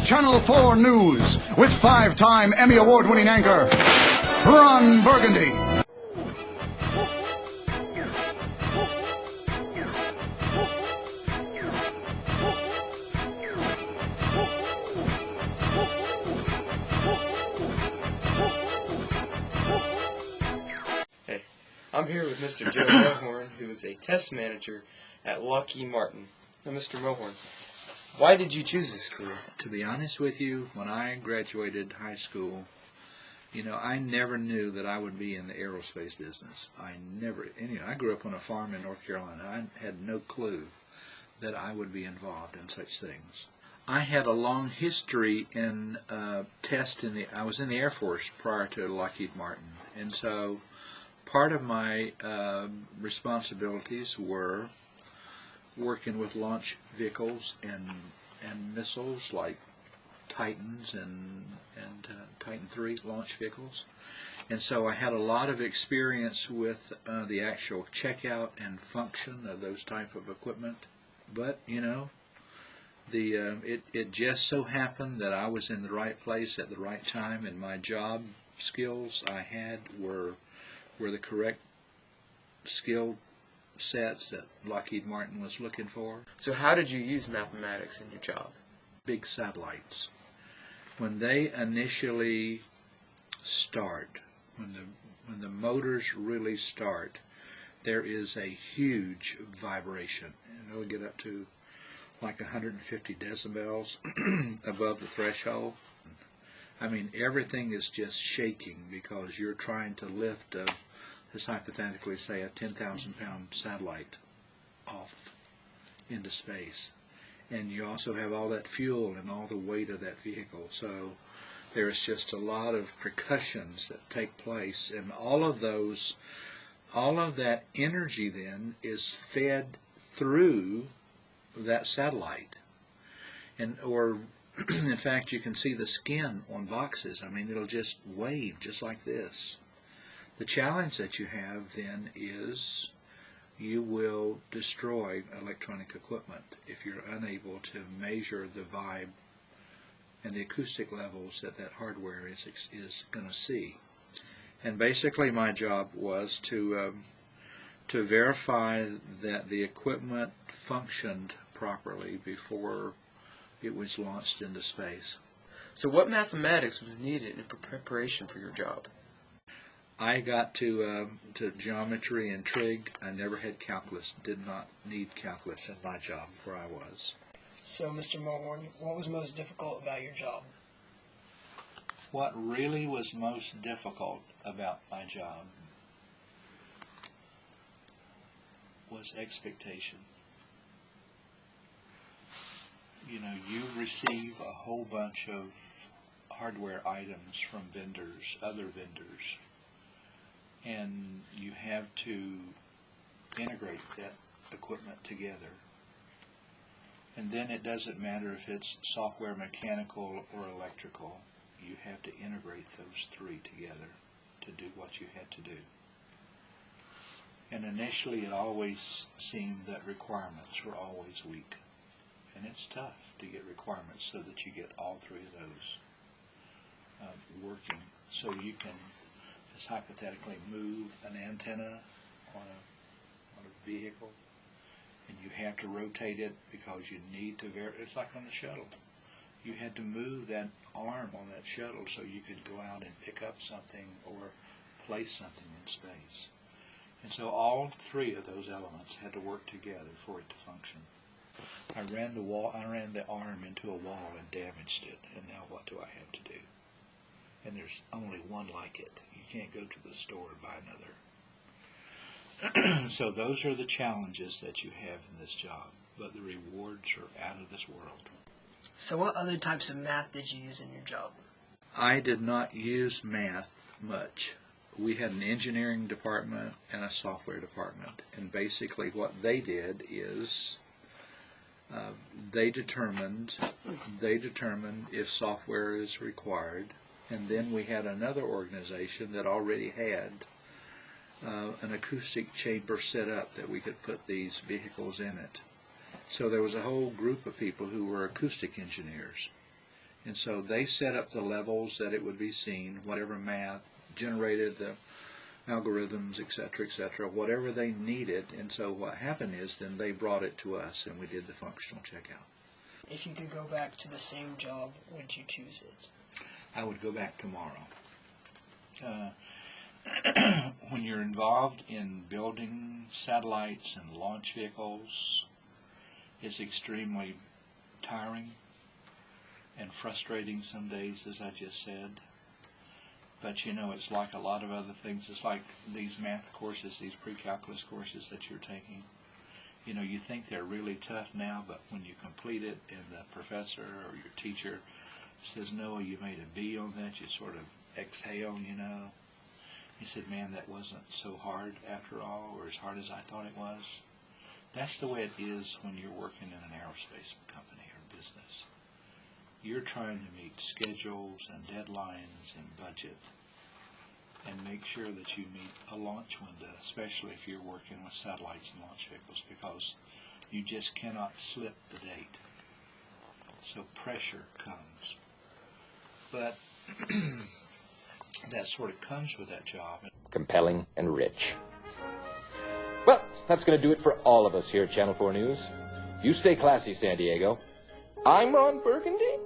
Channel 4 News with 5-time Emmy Award-winning anchor, Ron Burgundy. Hey, I'm here with Mr. Joe Mohorn, who is a test manager at Lockheed Martin. Now, Mr. Mohorn, why did you choose this career? To be honest with you, when I graduated high school, I never knew that I would be in the aerospace business. I grew up on a farm in North Carolina. I had no clue that I would be involved in such things. I had a long history in I was in the Air Force prior to Lockheed Martin, and so part of my responsibilities were working with launch vehicles and missiles like Titans and Titan III launch vehicles. And so I had a lot of experience with the actual checkout and function of those type of equipment. But, it just so happened that I was in the right place at the right time, and my job skills I had were the correct skill sets that Lockheed Martin was looking for. So how did you use mathematics in your job? Big satellites. When they initially start, when the motors really start, there is a huge vibration, and it'll get up to like 150 decibels above the threshold. I mean, everything is just shaking because you're trying to lift let's hypothetically say a 10,000-pound satellite off into space. And you also have all that fuel and all the weight of that vehicle. So there's just a lot of percussions that take place, and all of that energy then is fed through that satellite. Or in fact, you can see the skin on boxes. I mean, it'll just wave just like this. The challenge that you have then is you will destroy electronic equipment if you're unable to measure the vibe and the acoustic levels that hardware is going to see. And basically my job was to verify that the equipment functioned properly before it was launched into space. So what mathematics was needed in preparation for your job? I got to geometry and trig. I never had calculus, did not need calculus in my job where I was. So, Mr. Mohorn, what was most difficult about your job? What really was most difficult about my job was expectation. You receive a whole bunch of hardware items from other vendors, and you have to integrate that equipment together. And then it doesn't matter if it's software, mechanical, or electrical. You have to integrate those three together to do what you had to do. And initially it always seemed that requirements were always weak. And it's tough to get requirements so that you get all three of those working, so you can just hypothetically move an antenna on a vehicle, and you have to rotate it because you need to it's like on the shuttle. You had to move that arm on that shuttle so you could go out and pick up something or place something in space. And so all three of those elements had to work together for it to function. I ran the arm into a wall and damaged it, and now what do I have to do? And there's only one like it. You can't go to the store and buy another. So those are the challenges that you have in this job, but the rewards are out of this world. So what other types of math did you use in your job? I did not use math much. We had an engineering department and a software department, and basically what they did is they determined if software is required, and then we had another organization that already had an acoustic chamber set up that we could put these vehicles in it. So there was a whole group of people who were acoustic engineers, And so they set up the levels that it would be seen, whatever math, generated the algorithms, etc., whatever they needed. And so what happened is then they brought it to us and we did the functional checkout. If you could go back to the same job, would you choose it? I would go back tomorrow. When you're involved in building satellites and launch vehicles, it's extremely tiring and frustrating some days, as I just said. But you know, it's like a lot of other things. It's like these math courses, these pre-calculus courses that you're taking. You know, you think they're really tough now, but when you complete it and the professor or your teacher says, "Noah, you made a B on that," you sort of exhale, you know. He said, "Man, that wasn't so hard after all, or as hard as I thought it was." That's the way it is when you're working in an aerospace company or business. You're trying to meet schedules and deadlines and budget and make sure that you meet a launch window, especially if you're working with satellites and launch vehicles, because you just cannot slip the date. So pressure comes. But that sort of comes with that job. Compelling and rich. Well, that's going to do it for all of us here at Channel 4 News. You stay classy, San Diego. I'm Ron Burgundy.